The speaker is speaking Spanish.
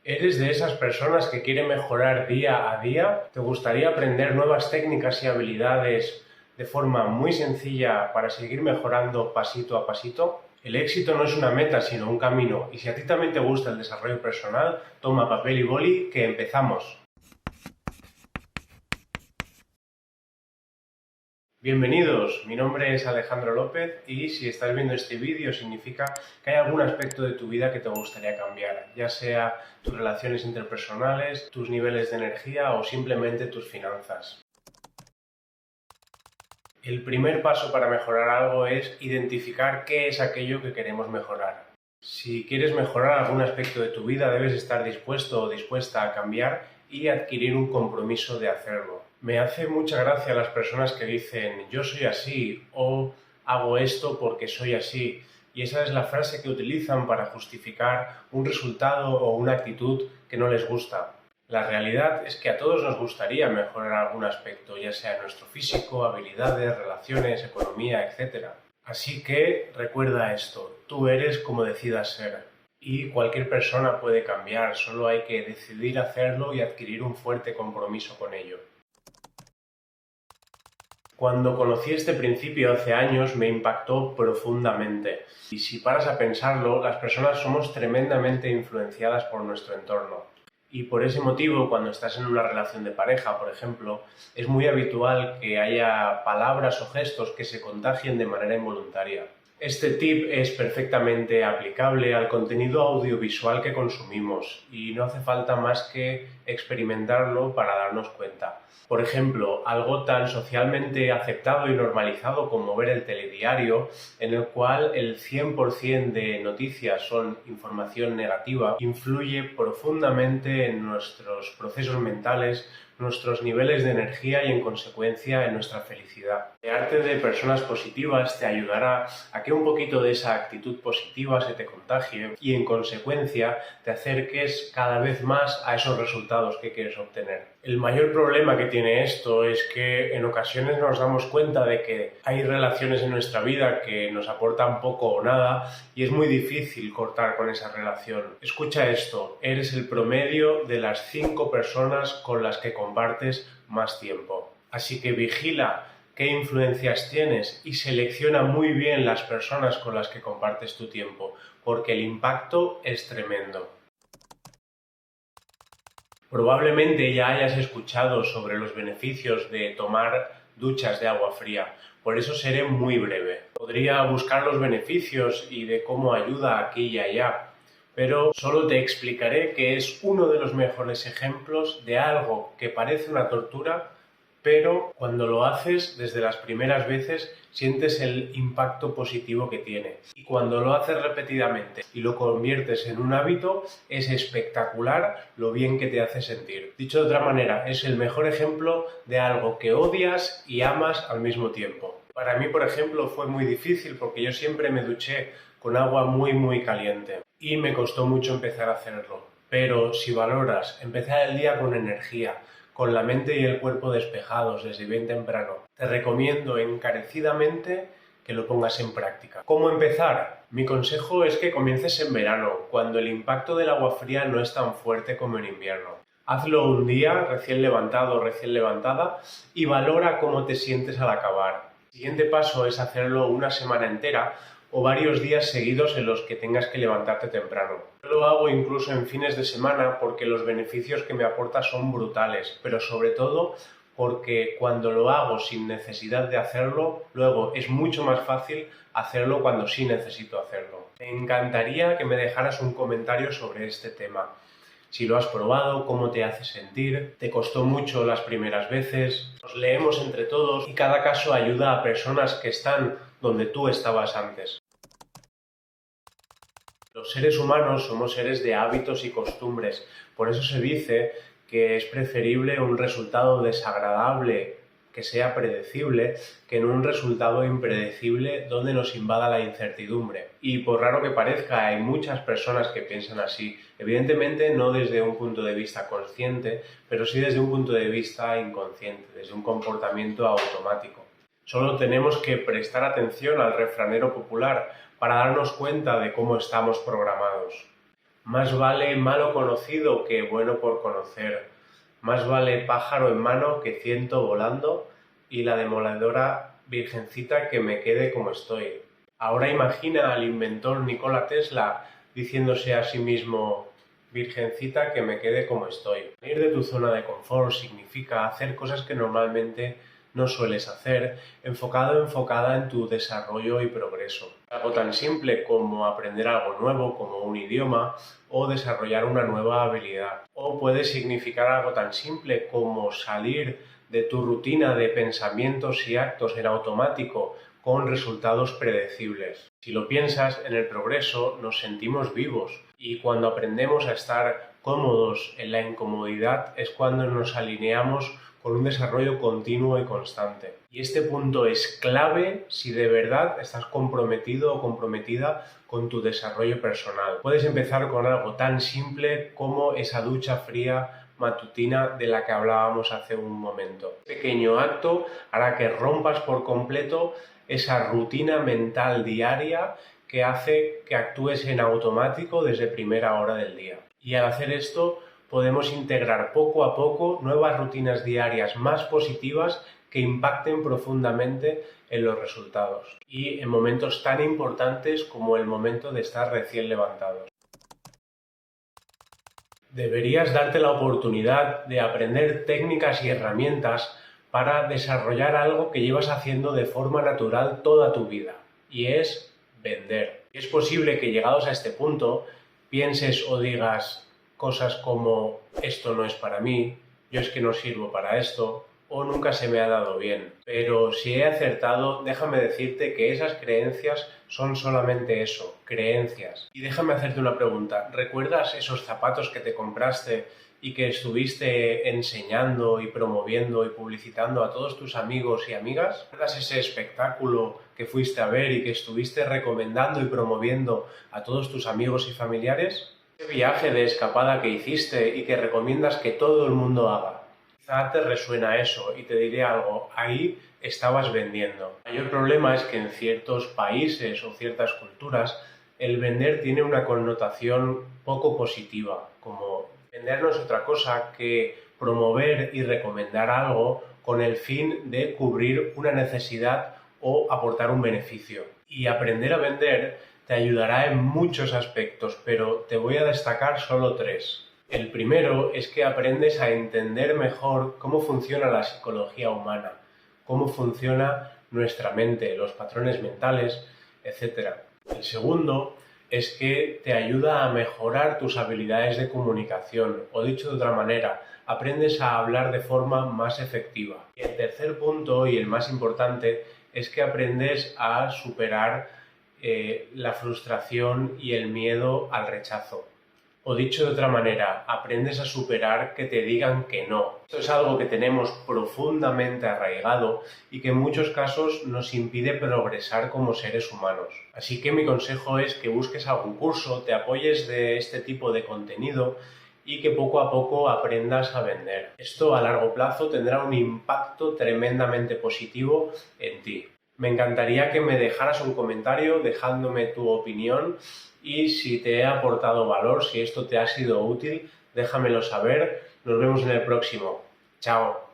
¿Eres de esas personas que quieren mejorar día a día? ¿Te gustaría aprender nuevas técnicas y habilidades de forma muy sencilla para seguir mejorando pasito a pasito? El éxito no es una meta, sino un camino. Y si a ti también te gusta el desarrollo personal, toma papel y boli, que empezamos. Bienvenidos, mi nombre es Alejandro López y si estás viendo este vídeo significa que hay algún aspecto de tu vida que te gustaría cambiar, ya sea tus relaciones interpersonales, tus niveles de energía o simplemente tus finanzas. El primer paso para mejorar algo es identificar qué es aquello que queremos mejorar. Si quieres mejorar algún aspecto de tu vida, debes estar dispuesto o dispuesta a cambiar y adquirir un compromiso de hacerlo. Me hace mucha gracia las personas que dicen yo soy así o hago esto porque soy así, y esa es la frase que utilizan para justificar un resultado o una actitud que no les gusta. La realidad es que a todos nos gustaría mejorar algún aspecto, ya sea nuestro físico, habilidades, relaciones, economía, etc. Así que recuerda esto, tú eres como decidas ser y cualquier persona puede cambiar, solo hay que decidir hacerlo y adquirir un fuerte compromiso con ello. Cuando conocí este principio hace años me impactó profundamente. Y si paras a pensarlo, las personas somos tremendamente influenciadas por nuestro entorno. Y por ese motivo, cuando estás en una relación de pareja, por ejemplo, es muy habitual que haya palabras o gestos que se contagien de manera involuntaria. Este tip es perfectamente aplicable al contenido audiovisual que consumimos y no hace falta más que experimentarlo para darnos cuenta. Por ejemplo, algo tan socialmente aceptado y normalizado como ver el telediario, en el cual el 100% de noticias son información negativa, influye profundamente en nuestros procesos mentales, nuestros niveles de energía y en consecuencia en nuestra felicidad. Rodearte de personas positivas te ayudará a que un poquito de esa actitud positiva se te contagie y en consecuencia te acerques cada vez más a esos resultados que quieres obtener. El mayor problema que tiene esto es que en ocasiones nos damos cuenta de que hay relaciones en nuestra vida que nos aportan poco o nada y es muy difícil cortar con esa relación. Escucha esto, eres el promedio de las 5 personas con las que compartes más tiempo. Así que vigila qué influencias tienes y selecciona muy bien las personas con las que compartes tu tiempo, porque el impacto es tremendo. Probablemente ya hayas escuchado sobre los beneficios de tomar duchas de agua fría, por eso seré muy breve. Podría buscar los beneficios y de cómo ayuda aquí y allá, pero solo te explicaré que es uno de los mejores ejemplos de algo que parece una tortura, pero cuando lo haces desde las primeras veces sientes el impacto positivo que tiene. Y cuando lo haces repetidamente y lo conviertes en un hábito, es espectacular lo bien que te hace sentir. Dicho de otra manera, es el mejor ejemplo de algo que odias y amas al mismo tiempo. Para mí, por ejemplo, fue muy difícil porque yo siempre me duché con agua muy caliente y me costó mucho empezar a hacerlo. Pero si valoras empezar el día con energía, con la mente y el cuerpo despejados desde bien temprano, te recomiendo encarecidamente que lo pongas en práctica. ¿Cómo empezar? Mi consejo es que comiences en verano, cuando el impacto del agua fría no es tan fuerte como en invierno. Hazlo un día recién levantado o recién levantada y valora cómo te sientes al acabar. El siguiente paso es hacerlo una semana entera o varios días seguidos en los que tengas que levantarte temprano. Yo lo hago incluso en fines de semana porque los beneficios que me aporta son brutales, pero sobre todo porque cuando lo hago sin necesidad de hacerlo, luego es mucho más fácil hacerlo cuando sí necesito hacerlo. Me encantaría que me dejaras un comentario sobre este tema. Si lo has probado, cómo te hace sentir, te costó mucho las primeras veces. Nos leemos entre todos y cada caso ayuda a personas que están donde tú estabas antes. Los seres humanos somos seres de hábitos y costumbres, por eso se dice que es preferible un resultado desagradable que sea predecible que en un resultado impredecible donde nos invada la incertidumbre. Y por raro que parezca, hay muchas personas que piensan así, evidentemente no desde un punto de vista consciente, pero sí desde un punto de vista inconsciente, desde un comportamiento automático. Solo tenemos que prestar atención al refranero popular para darnos cuenta de cómo estamos programados. Más vale malo conocido que bueno por conocer. Más vale pájaro en mano que ciento volando, y la demoledora virgencita que me quede como estoy. Ahora imagina al inventor Nikola Tesla diciéndose a sí mismo: virgencita que me quede como estoy. Salir de tu zona de confort significa hacer cosas que normalmente no sueles hacer, enfocada en tu desarrollo y progreso. Algo tan simple como aprender algo nuevo, como un idioma, o desarrollar una nueva habilidad. O puede significar algo tan simple como salir de tu rutina de pensamientos y actos en automático con resultados predecibles. Si lo piensas, en el progreso nos sentimos vivos, y cuando aprendemos a estar cómodos en la incomodidad es cuando nos alineamos con un desarrollo continuo y constante. Y este punto es clave si de verdad estás comprometido o comprometida con tu desarrollo personal. Puedes empezar con algo tan simple como esa ducha fría matutina de la que hablábamos hace un momento. Este pequeño acto hará que rompas por completo esa rutina mental diaria que hace que actúes en automático desde primera hora del día. Y al hacer esto podemos integrar poco a poco nuevas rutinas diarias más positivas que impacten profundamente en los resultados y en momentos tan importantes como el momento de estar recién levantados. Deberías darte la oportunidad de aprender técnicas y herramientas para desarrollar algo que llevas haciendo de forma natural toda tu vida, y es vender. Es posible que llegados a este punto pienses o digas cosas como: esto no es para mí, yo es que no sirvo para esto, o nunca se me ha dado bien. Pero si he acertado, déjame decirte que esas creencias son solamente eso, creencias. Y déjame hacerte una pregunta. ¿Recuerdas esos zapatos que te compraste y que estuviste enseñando y promoviendo y publicitando a todos tus amigos y amigas? ¿Recuerdas ese espectáculo que fuiste a ver y que estuviste recomendando y promoviendo a todos tus amigos y familiares? ¿Ese viaje de escapada que hiciste y que recomiendas que todo el mundo haga? Quizá te resuena eso y te diré algo: ahí estabas vendiendo. El mayor problema es que en ciertos países o ciertas culturas el vender tiene una connotación poco positiva, como vender no es otra cosa que promover y recomendar algo con el fin de cubrir una necesidad o aportar un beneficio. Y aprender a vender te ayudará en muchos aspectos, pero te voy a destacar solo tres. El primero es que aprendes a entender mejor cómo funciona la psicología humana, cómo funciona nuestra mente, los patrones mentales, etc. El segundo es que te ayuda a mejorar tus habilidades de comunicación, o dicho de otra manera, aprendes a hablar de forma más efectiva. Y el tercer punto, y el más importante, es que aprendes a superar la frustración y el miedo al rechazo. O dicho de otra manera, aprendes a superar que te digan que no. Esto es algo que tenemos profundamente arraigado y que en muchos casos nos impide progresar como seres humanos. Así que mi consejo es que busques algún curso, te apoyes de este tipo de contenido y que poco a poco aprendas a vender. Esto a largo plazo tendrá un impacto tremendamente positivo en ti. Me encantaría que me dejaras un comentario dejándome tu opinión, y si te he aportado valor, si esto te ha sido útil, déjamelo saber. Nos vemos en el próximo. Chao.